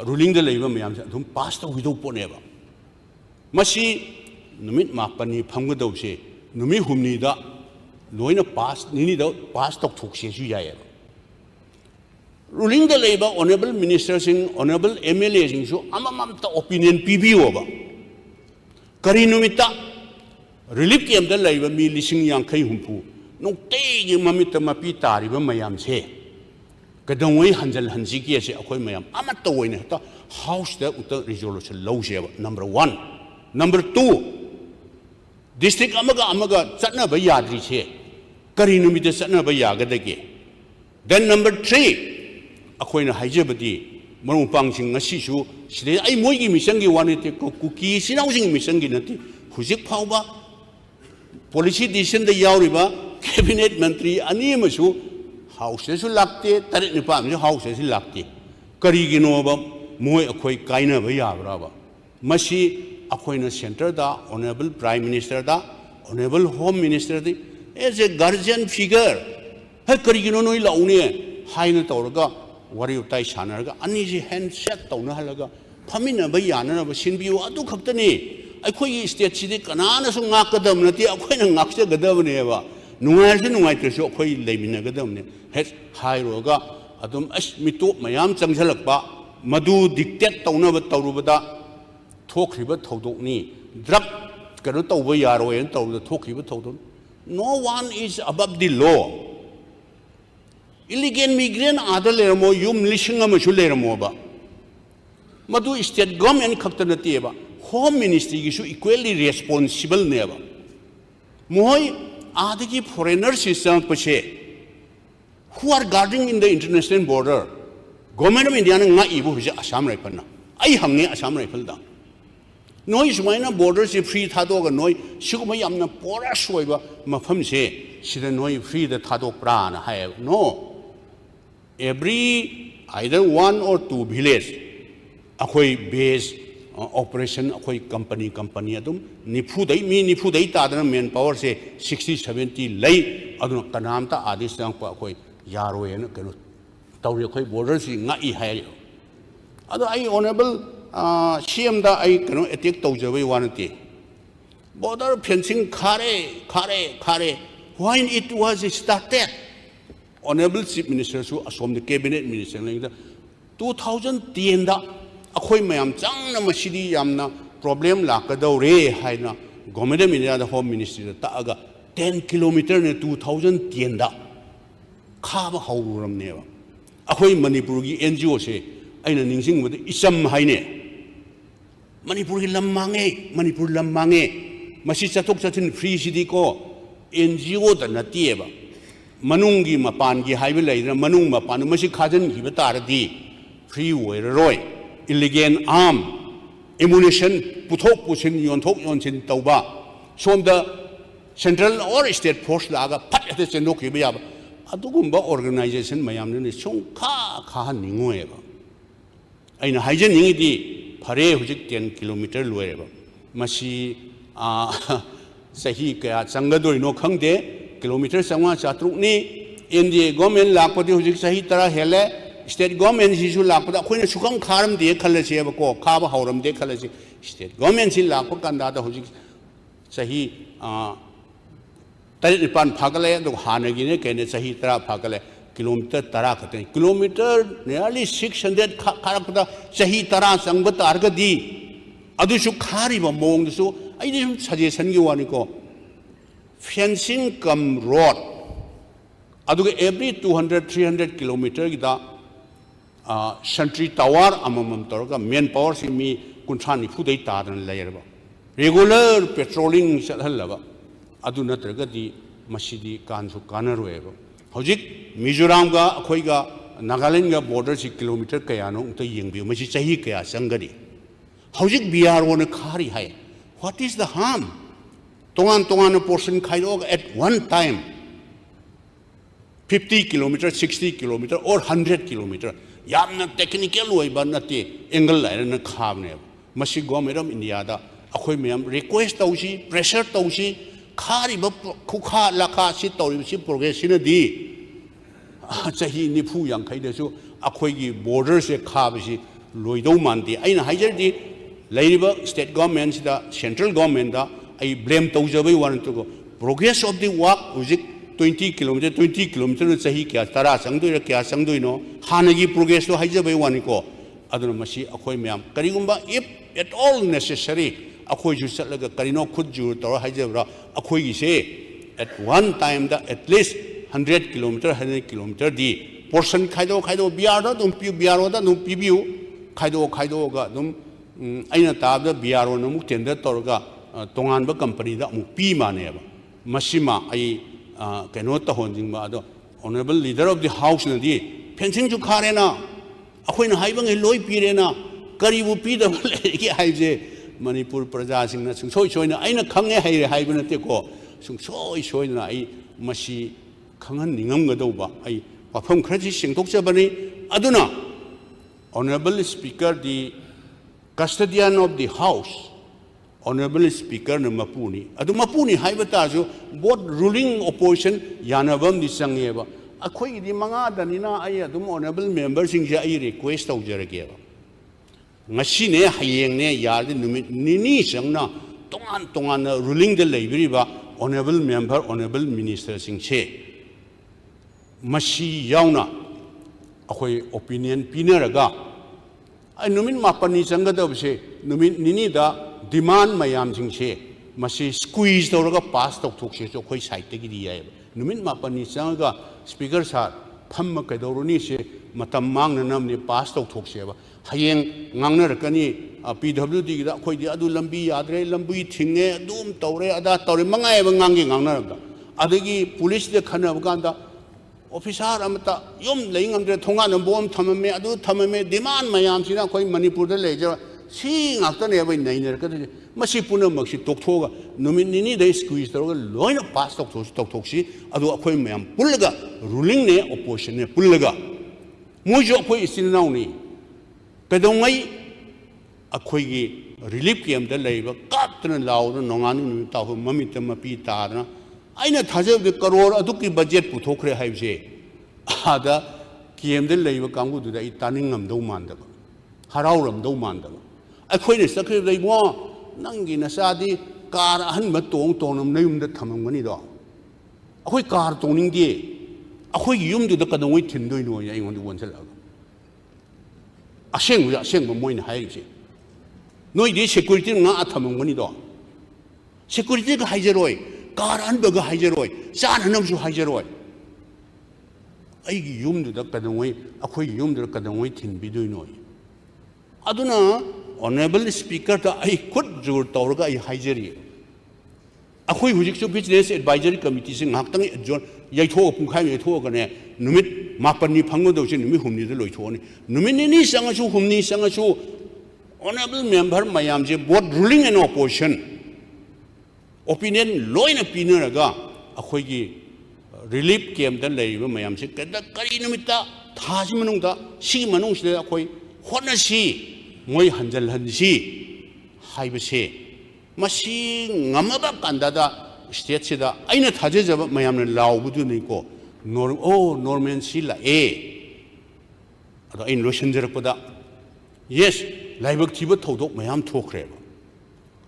ꯔꯨꯂꯤꯡꯗ ꯂꯩꯕ ꯃꯌꯥꯝꯁꯦ ꯑꯗꯨꯝ ꯄꯥꯁ ꯇꯧꯈꯤꯗꯧ ꯄꯣꯠꯅꯦꯕ ꯃꯁꯤ ꯅꯨꯃꯤꯠ 9 ꯐꯝꯒꯗꯧꯁꯦ ꯅꯨꯃꯤꯠ 9ꯗ ꯂꯣꯏꯅ ꯅꯤꯅꯤꯗ ꯄꯥꯁ ꯇꯧꯊꯣꯛꯁꯦꯁꯨ ꯌꯥꯏꯑꯕ ꯔꯨꯂꯤꯡꯗ ꯂꯩꯕ ꯑꯣꯅꯔꯦꯕꯜ ꯃꯤꯅꯤꯁꯇꯔꯁꯤꯡ ꯑꯣꯅꯔꯦꯕꯜ ꯑꯦꯝꯑꯦꯜꯑꯦꯁꯤꯡꯁꯨ ꯑꯃꯃꯝꯇ ꯑꯣꯄꯤꯅꯤꯌꯟ ꯄꯤꯕꯤꯌꯣꯕ ꯀꯔꯤ ꯅꯨꯃꯤꯠꯇ ꯔꯤꯂꯤꯐ ꯀꯦꯝꯞꯗ ꯂꯩꯕ ꯃꯤ 50-60 ꯅꯨꯡꯇꯤꯒꯤ ꯃꯃꯤꯠꯇ ꯃꯄꯤ ꯇꯥꯔꯤꯕ ꯃꯌꯥꯝꯁꯦ ꯀꯩꯗꯧꯉꯩ ꯍꯟꯖꯤꯜꯍꯟꯁꯤꯒꯦꯁꯦ ꯑꯩꯈꯣꯏ ꯃꯌꯥꯝ ꯑꯃꯠꯇ ꯑꯣꯏꯅ ꯍꯦꯛꯇ ꯍꯥꯎꯁꯇ ꯑꯃꯨꯛꯇ ꯔꯤꯖꯣꯂꯨꯁꯟ ꯂꯧꯁꯦꯕ ꯅꯝꯕꯔ 1 ꯅꯝꯕꯔ 2 ꯗꯤꯁꯇ꯭ꯔꯤꯛ ꯑꯃꯒ ꯆꯠꯅꯕ ꯌꯥꯗ꯭ꯔꯤꯁꯦ ꯀꯔꯤ ꯅꯨꯃꯤꯠꯇ ꯆꯠꯅꯕ ꯌꯥꯒꯗꯒꯦ ꯗꯦꯟ ꯅꯝꯕꯔ 3 ꯑꯩꯈꯣꯏꯅ ꯍꯥꯏꯖꯕꯗꯤ ꯃꯔꯨꯞ ꯃꯄꯥꯡꯁꯤꯡ ꯉꯁꯤꯁꯨ ꯁꯤꯗꯩ ꯑꯩ ꯃꯣꯏꯒꯤ ꯃꯤꯆꯪꯒꯤ ꯋꯥ ꯅꯠꯇꯦ ꯀꯨꯀꯤ ꯏꯆꯤꯟ-ꯏꯅꯥꯎꯁꯤꯡꯒꯤ ꯃꯤꯆꯪꯒꯤ ꯅꯠꯇꯦ ꯍꯧꯖꯤꯛ ꯐꯥꯎꯕ ꯄꯣꯂꯤꯁꯤ ꯗꯤꯁꯤꯖꯟꯗ ꯌꯥꯎꯔꯤꯕ ꯀꯦꯕꯤꯅꯦꯠ ꯃꯟꯇ꯭ꯔꯤ 2 ꯑꯃꯁꯨ ꯍꯥꯎꯁꯇꯁꯨ ꯂꯥꯛꯇꯦ 7-9 ꯑꯃꯁꯨ ꯍꯥꯎꯁꯇꯁꯨ ꯂꯥꯛꯇꯦ ꯀꯔꯤꯒꯤꯅꯣꯕ ꯃꯣꯏ ꯑꯩꯈꯣꯏ ꯀꯥꯏꯅꯕ ꯌꯥꯕ꯭ꯔꯥꯕ ꯃꯁꯤ ꯑꯩꯈꯣꯏꯅ ꯁꯦꯟꯇꯔꯗ ꯑꯣꯅꯔꯦꯕꯜ ꯄ꯭ꯔꯥꯏꯝ ꯃꯤꯅꯤꯁꯇꯔꯗ ꯑꯣꯅꯔꯦꯕꯜ ꯍꯣꯝ ꯃꯤꯅꯤꯁꯇꯔꯗ ꯑꯦꯖ ꯑꯦ ꯒꯥꯔꯖꯤꯌꯟ ꯐꯤꯒꯔ ꯀꯔꯤꯒꯤꯅꯣ ꯅꯣꯏ ꯂꯥꯛꯎꯅꯦ ꯍꯥꯏꯅ ꯇꯧꯔꯒ ꯋꯥꯔꯤ ꯋꯥꯇꯥꯏ ꯁꯥꯟꯅꯔꯒ ꯑꯅꯤꯁꯤ ꯍꯦꯟꯁꯦꯠ ꯇꯧꯅꯍꯜꯂꯒ ꯐꯝꯃꯤꯟꯅꯕ ꯌꯥꯅꯅꯕ ꯁꯤꯟꯕꯤꯌꯨ ꯑꯗꯨ ꯈꯛꯇꯅꯤ ꯑꯩꯈꯣꯏꯒꯤ ꯁ꯭ꯇꯦꯠꯁꯤꯗꯤ ꯀꯅꯥꯅꯁꯨ ꯉꯥꯛꯀꯗꯕ ꯅꯠꯇꯦ ꯑꯩꯈꯣꯏꯅ ꯉꯥꯛꯆꯒꯗꯕꯅꯦꯕ ꯅꯨꯡꯉꯥꯏꯔꯁꯨ ꯅꯨꯡꯉꯥꯏꯇ꯭ꯔꯁꯨ ꯑꯩꯈꯣꯏ ꯂꯩꯃꯤꯟꯅꯒꯗꯕꯅꯦ ꯍꯦꯛ ꯍꯥꯏꯔꯨꯔꯒ ꯑꯗꯨꯝ ꯃꯤꯇꯣꯞ ꯃꯌꯥꯝ ꯆꯪꯁꯤꯜꯂꯛꯄ ꯃꯗꯨ ꯗꯤꯛꯇꯦꯠ ꯇꯧꯅꯕ ꯇꯧꯔꯨꯕꯗ थोखरिबा थौदोकनी ड्रग कनो तौबा यारोयन तौदा थोखरिबा थौदोक no one is above the law illegal migrant आदा लेरमो युम लिसिंग अमसु लेरमो बा मधु स्टेट गवर्नमेंट खक्ता नतेबा होम मिनिस्ट्री गिसु इक्वली रेस्पॉन्सिबल नेबा मोय आदि की फॉरेनर सिस्टम पछे who are guarding in the international border government of India nga ibu huje Assam rifle na ai hamne Assam rifle da noi sumaina border se free thado ga noi siguma yamna pora soiba mafam se sida noi free da thado pra na hai no every either one or two village akhoi base operation akhoi company adum nifu dai ta da main power se 60 70 lei adun kanam ta adis tang pa akhoi yaro yen kanu tawri akhoi border si nga I hai ado ai honorable CM da ai kanu attack tawjabai wanati border fencing khare when it was started honorable chief minister su asom the cabinet minister like 2010 da akhoi mayam changna masidi yamna problem lakadore haina government of India da home ministry da aga 10 kilometer ne 2010 da khaba hawram ne ba akhoi manipur gi NGO se aina ningsing bud isam haine manipur gi lammange masi chatok chachin free city ko NGO da natieba manungi mapan gi haibe leina manung mapan masi khajan gi bataradi free oiroi illegal arm ammunition puthok pusin yonsin tauba som the central or state force laga phat ate chenok hi ba adugumba organization mayam ne song kha ningoeba aina haijen ningi di phare hujik 10 kilometer loireba masi sahi kaya changadoi no khangde kilometer sangwa chatruk ni India government lakpati hujik sahi tara hele state government si su lakpada akhoi sukang kharam de khalase ba ko khaba hauram de khalase state government si lakpa kanda da hujik sahi tari nipan phagale do hanagi ne kene sahi tara phagale kilometer tara khate kilometer nearly 600 kharakda sahi tara sangba targa di adu su khari ba mong su ai ni suggestion gi wani ko fencing come road adu every 200-300 kilometer gi da sentry tower amamam torga main power si mi kunthani phudai tadan layerba regular patrolling chalhalaba adu natraga di masidi kansu kanaroeba hojik Mizoram ga akhoi ga Nagaland ga border si kilometer kaya no unta yengbi masi chahi kaya sangari hojik BRO na khari hai what is the harm tongan portion khaidog at one time 50 kilometer 60 kilometer or 100 kilometer yamna technical oiba nate angle laina na khabne masi government of India da akhoi mayam request tausi pressure tausi khari ba khukha lakha si tawri si progress na di chahi nifu yang khai de su akhoi gi border se khab si loidau mandi aina haijar di lairiba state government da central government da ai blame taujabai wan to progress of the work ujik 20 kilometer chahi kya tara sangdoi no hanagi progress to haijabai wan ko aduna masi akhoi mayam karigumba if at all necessary akhoi ju chatlaga karino khud ju tor haijabra akhoi gi se at one time da at least 100 kilometer di portion khaido biar da dum pibiu khaido ga dum aina tab da biaro no muk tender tor ga tongan ba company da muk pi mane ba masima ai keno ta honjing ma do honorable leader of the house na di fencing ju khare na akhoi na haibang loi pire na karibu pi da le ki haije Manipur praja sing na soi na aina khange haire haiba na te ko soi na ai masi khangan ningam ga do ba ai wafam khraji singtok chabani aduna honorable speaker the custodian of the house honorable speaker na mapuni adu mapuni haiba ta ju both ruling opposition yanabam di sange ba akhoi di manga danina ai adum honorable member sing ja ai request tau jarage ba ngasi ne hayeng ne yar de numit nini sangna tongan na ruling de leibri ba honorable member honorable minister sing che masi yauna akhoi opinion pineraga नुमित मापनी चंगदबसे नुमित निनीदा demand मयाम जिंगसे मसी squeeze तौरगा pass तौथोकसे जो कोई साइट की दिया है नुमित मापनी चंगा स्पीकर सा फम कदौरनी से मतम मांग नमने पास तौथोकसे हयेंग ngangnarkani PWD da khoi di adu lambi yadre lambi thinge adum tawre ada tawre mangai ba ngangi ngangnarabda adagi police de khana buganda officer amata yom leingam thonga na bom thamame adu thamame demand mayam sina khoi manipur da leja si ngakta ne ba nei ner ka masi puna maksi tokthoga numit nini dai squeeze tawga loina pass tokthoksi adu khoi mayam pulga ruling ne opposition ne pulga mojo khoi isinau ni pedongai akhoi gi relief camp da leiba kaptana law nongani nu ta hu mamit mapi ta na aina thajab de crore adu ki budget puthokre haibse ada camp da leiba kangu du da I taning ngam do manda harau ram do manda akhoi ne sakre dai mo nangi na sadi kar han ma tong tonam nayum da thamam ngani do akhoi kar toning di akhoi yum du da kadongoi thindoi no ya ingon du won sala aseng ba moina haibse noi di security nga athamam ngani do security ga haijeroi kar an ba ga haijeroi san hanam su haijeroi ai gi yum du da kadongoi akhoi yum du da kadongoi thin bi doi noi aduna honorable speaker da ai khud jur tawrga ai haijeri akhoi hujik su business advisory committee sing haktang adjon yaitho pungkhai yaitho ga ne numit mapani phanggo do se numit humni de loithoni numit ni sanga su humni sanga su honorable member mayam je both ruling and opposition opinion loina pinaraga akhoi gi relief camp da leiba mayam se kada kari numita thaji manungda si manung se akhoi hona si moi hanjal hansi haibase masi ngamaba kandada state sida aina thajejaba mayamna lawbudu ni ko norman sila ado in lotion jerakpada yes laibak thiba thodok mayam thokre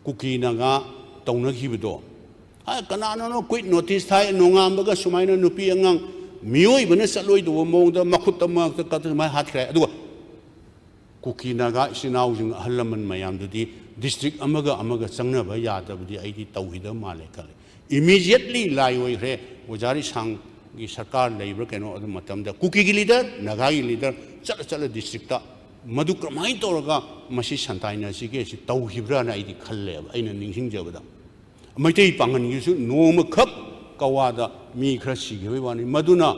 kuki naga tawna khibido a kanana no quit notice thai nongam baga sumaina nupi angang mioi bana saloi do mongda makhutama ka ma hathre adu kuki naga sinau jing halaman mayam dudi district amaga changna ba yadabdi aidi tawhida male kale immediately lai oi re wajari sang gi sarkar leibra keno adu matamda kuki gi leader naga gi leader chala district ta madu kramai toraga masi santaina sige si tawhibra na aidi khalle aina ningsing jabada maitei pangan gi su noma khap kawada mi khra sige bai wani maduna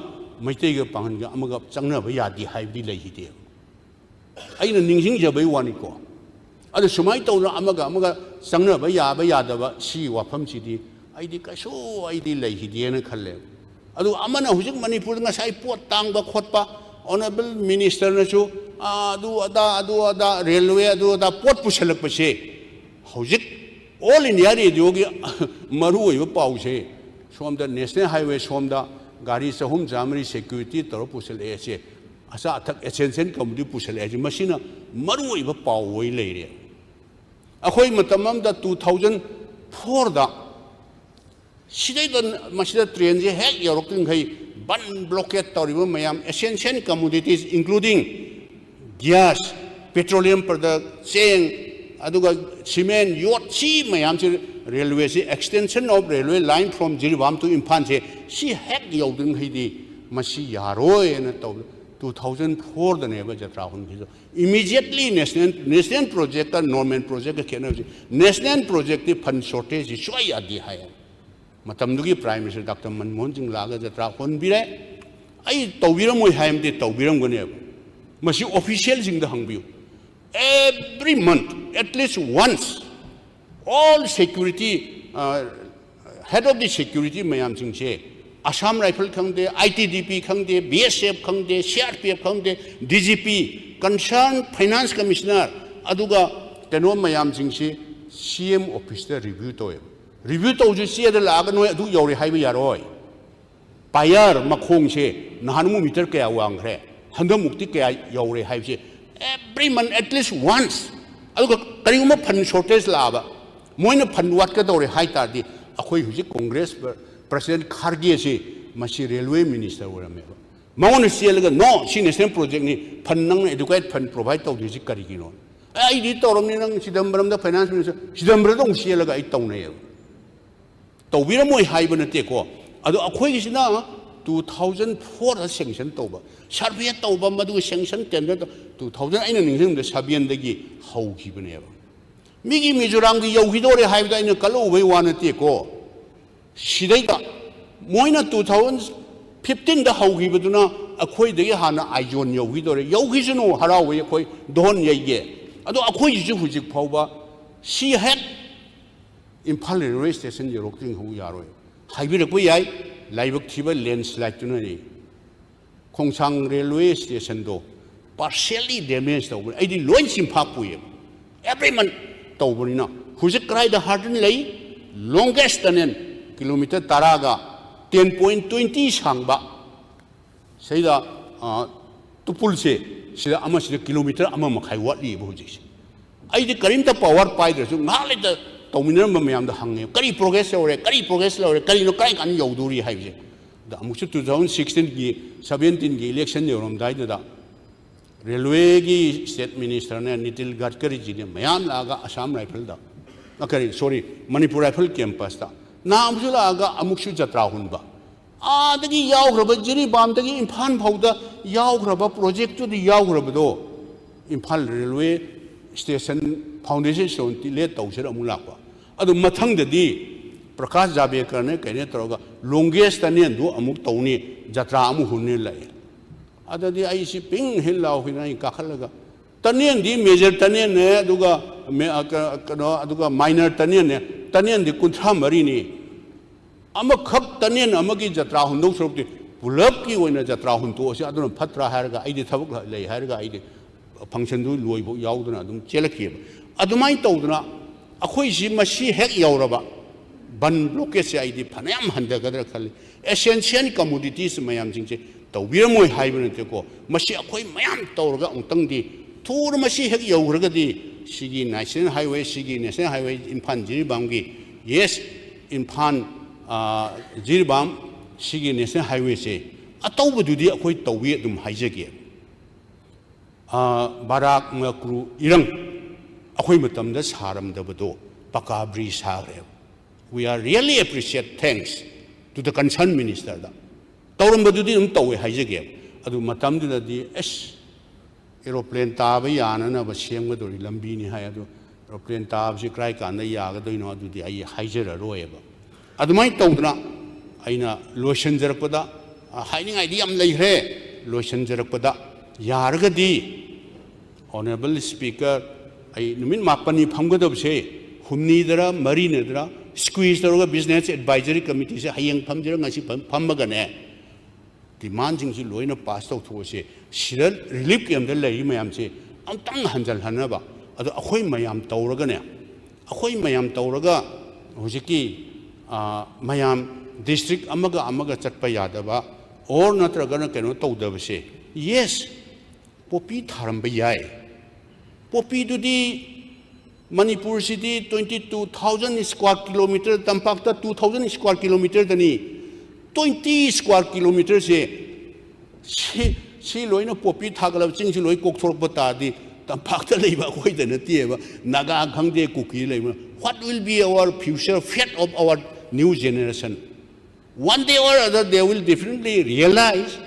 maitei ga pangan ga amaga changna ba yadi haibdi lehi de aina ningsing jabai wani ko adu sumai tawna amaga changna ba yada ba si wafam sidi aidi kaso aidi lehi de na khalle adu amana hujik manipur nga sai pot tang ba khotpa honorable minister na chu adu ada railway adu ada pot pushalak pa se hujik all india radio gi maru oi ba pau se somda national highway somda gari sahum jamri security tor pushal e se asa athak attention committee pushal e masina maru oi ba pau oi leire akhoi matamam da 2004 da sidai don masida train je hek yoroktin khai ban blockade tawriba mayam essential commodities including gas petroleum product seng aduga cement yacht si mayam si railway si extension of railway line from Jiribam to Imphal se si hek yodin khai di masi yaroi na taw 2004 da ne ba jatra hun gi immediately national project ka normal project ka national project the fund shortage is shoi adi hai matamdugi prime minister Dr. Manmohan Singh laga jatra hon bire ai tawbiram moi haim de tawbiram gone masi official sing da hangbiu every month at least once all security head of the security mayam sing se Assam Rifle khangde ITDP khangde BSF khangde CRPF khangde DGP concerned finance commissioner aduga teno mayam sing se CM office da review toy review to ju sia da laga noi adu yori haiba yaroi payar makhong se nahanmu meter kaya wang khre handam mukti kaya yori haibse every month at least once aduga kariguma fund shortage laba moina fund wat ka dore hai tar di akhoi huji congress president Kharge se masi railway minister orame Mount Ciel, no, she is a project, Panang educate Pan provide to the Zikarino. I did Toroming, Sidambram, the finance minister, Sidambram, Cielaga, I don't know. To we are more high than a take off. Although a question now, 2004 sanction Toba. Sharpia Toba, Madu sanction tender 2000 in the Sabian Degi, how given ever. Migi Mizurangi, Yohidori, high in a color, we want to take off. Shideka, Moina 2015, the how given to now, a quay de Hana, I join Yohidori, Yohizano, Harawi, Don Ye. Although a quay is Fuji Poba, she had in Pali railway station, you're looking who you are. Hybrid Quay, Live Tiber landslide to Nani. Kongsang railway station, though, partially damaged over. I did launch in Papua. Every month, Toberina, who's a cry the Harden Lay, longest than kilometer Taraga, 10.20 Shangba. Say the to Pulse, say how much the kilometer Amakai what leave. I did Karinta power piders, not let the Tominum Mayam the Hanging, Kari progress or Karino Kai and Yoduri Hive. The Amusu 2016 17 election, Yoram died. Railway State Minister and Nitil Gadkari, Mayan Laga, Assam Rifle. Okay, sorry, Manipur Rifle campus. Now Amsulaga Amukshu Jatrahunba. Ah, the Yagraba, Jerry Bam, the Impan Powder, Yagraba project to the Yagrabado. Impal Railway Station Foundation shown till late Tausha Mulaka. Adu Matang the D, Prakash Jabekane, Kanetroga, longest and do Amuk Tony, Jatramu Hunilay. Other the IC Ping Hill of Kakalaga. Tanian the major Tanian, Duga minor Tanian, Tanian the Kuntra Marini. Amak Cup Tanian, Amagi Jatrahun, no sort of Pulapki when a Jatrahun to us, I don't know, Patra Harga, I did Tabuk, lay Harga, I did Punction do Louis Yaudana, Chelaki. Adumai Todana, a quasi machi heck Yauraba, Ban Blocus, I did Panam Handagadakali, essential commodities, Mayam Jinche. The Wirmo Hybrid Teco, Mashi Akoi Mayam Torga on Tangdi, Tour Mashi Hek Yorgadi, Shigi National Highway, Shigi National Highway in Pan Jiribangi, yes, in Pan Jiribam, Shigi National Highway say, a Toba do the Akoi Towi dum Hijaki. Barak Makru Irang, Akoi Matam das Haram Dabado, Pakabri Sare. We are really appreciate thanks to the concerned minister. Taurum Badudin Towe Hijaki, Adu Matam to the S. Aeroplane Tabayana, but Sham with Lambini Hayadu, aeroplane Tabs, Crack and the Yaga, do not do the Hijer Roeva. Adumai Todra, Aina, Lotion Zerpada, a hiding idea lay hair, Lotion Zerpada, Yargadi, Honorable Speaker, I mean Mapani Pangadov say, Humnidra, Marinadra, squeeze the business advisory committee, Hayang Pamdra, Pamagane. Demanding the loin of past out to say, Shirel, relief him the lay mayam say, I'm tongue handle Hanaba, other Ahoy Mayam Tauragana. Ahoy Mayam Tauraga, Hojiki, Mayam district Amaga Chatpayadaba, or not Ragana cannot told say, yes, Popi Tarambayai. Popi to the Manipur city 22,000 square kilometers, Tampakta 2,000 square kilometers, 20 square kilometers. She loin of Popi Tagalab, Ching Loi Cook for Batadi, Tampakta Leva, Hoy than a Tieva, Naga Hangde Cookie Leva. What will be our future fate of our new generation? One day or other, they will definitely realize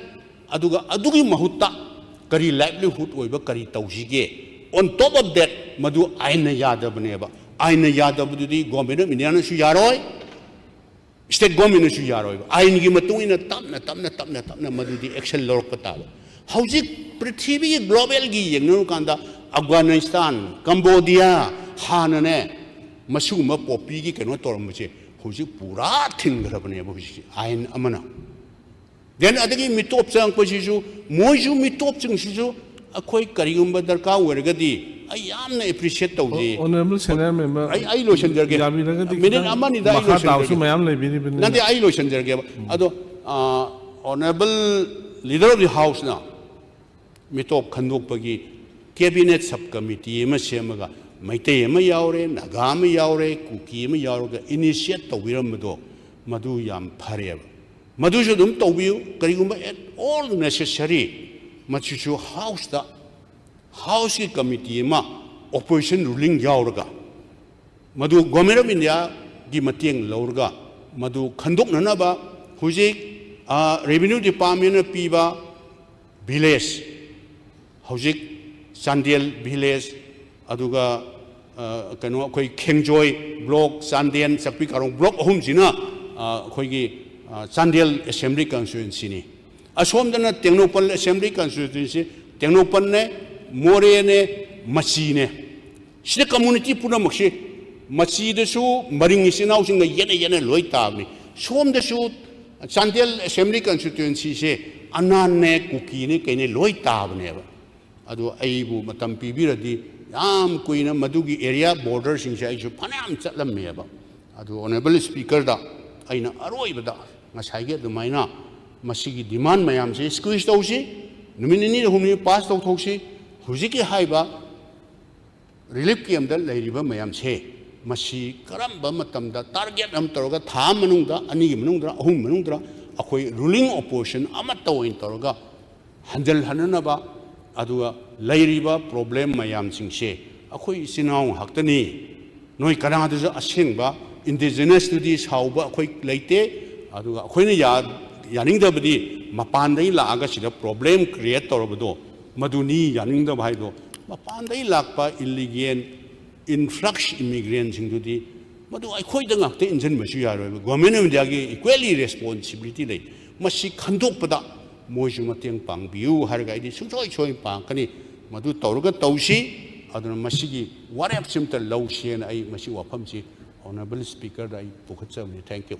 Adugi Mahuta, Kari livelihood over Kari Tausige. On top of that, Madu Aina Yadab Neva, Aina Yadab, the Gomina, Minana Suyaroi. State government is Yaroi. I give a two in a Tamna Madu the Excel Lord Patala. How's it pretty global gig, no Kanda, Afghanistan, Cambodia, Hanane, Masuma, Popigi, cannot tormuche, who's it Pura Tingrabane, Ain Amana. Then I think Mitop Sang Posiju, Moju Mitop Sang Shizu, a quite Kariumba Darka, where Gadi. I am appreciate the Honorable Senator member. I lotion there. Minute Amani, the I lotion there. Honorable leader of the House now. Mitop Kandopagi, Cabinet Subcommittee, Mashemaga, Maitema Yaure, Nagama Yaure, Kukima Yaure, initiate the Wiramado, Madu Yam Parev. मधुसु दुम तौबियु करिगुम at all necessary मचुचु house की committee मा opposition ruling यावरगा मधु government of India की मतेंग लौरगा मधु खंदोकननबा हुजिक रेवेन्यू डिपार्टमेंट पीबा विलेज हुजिक चांदेल विलेज अदुगा कनो अखोई खेंजोय ब्लॉक चांदेल चक्पी कारों ब्लॉक अहुमसिना अखोई चांदेल असेंबली कंस्टिट्यूएंसी ने असोमदना टेक्नोपल असेंबली कंस्टिट्यूएंसी टेक्नोपल ने मोरे ने मची ने सिदा कम्युनिटी पुनमक्सी मची दसु मरिंग इसिनाउ सिंग येने येने लोई ताबनी सोम दसु चांदेल असेंबली कंस्टिट्यूएंसी से अनान ने कुकी ने कने लोई ताबने अदु अइबु मतम पीबिरदी याम कुइना मधुगी एरिया बॉर्डर सिंग से आइसु फनाम चलमेबा अदु ऑनरेबल स्पीकर दा अइना अरोइबदा ngасaige dumaina masigi demand mayam se squeeze tausi numini humni pass tau thoksi hujiki haiba relief camp da leiriba mayam se masi karamba matamda target am toroga tha manungda ani gi manungda ahum manungda akhoi ruling opposition amatta oin toroga handle hanana ba aduga leiriba problem mayam sing se akhoi sinau haktani noi karanga du asengba indigenous studies hauba akhoi leite अदुगा अखोइने यानिंगदबदी मपानदै लागा सिदा problem create तौरबदो मदुनी यानिंगदब हाइदो मपानदै लाकपा illegal influx immigrant सिंगदुदी मदु अखोइदा ngakte इंजन मसु यारोय गवर्नमेंट ऑफ इंडिया की इक्वली रिस्पांसिबिलिटी लै मसी खंदोकपदा मोइसु मतेंग पांगबियु हारगा इदि सुसोय सोय पांगकनी मदु तौरगा तौसी अदुना मसीगी व्हाट एफ सिमता लौसेन आई मसी वाफमसी ऑनरेबल स्पीकर दाई पुखचमनी थैंक यू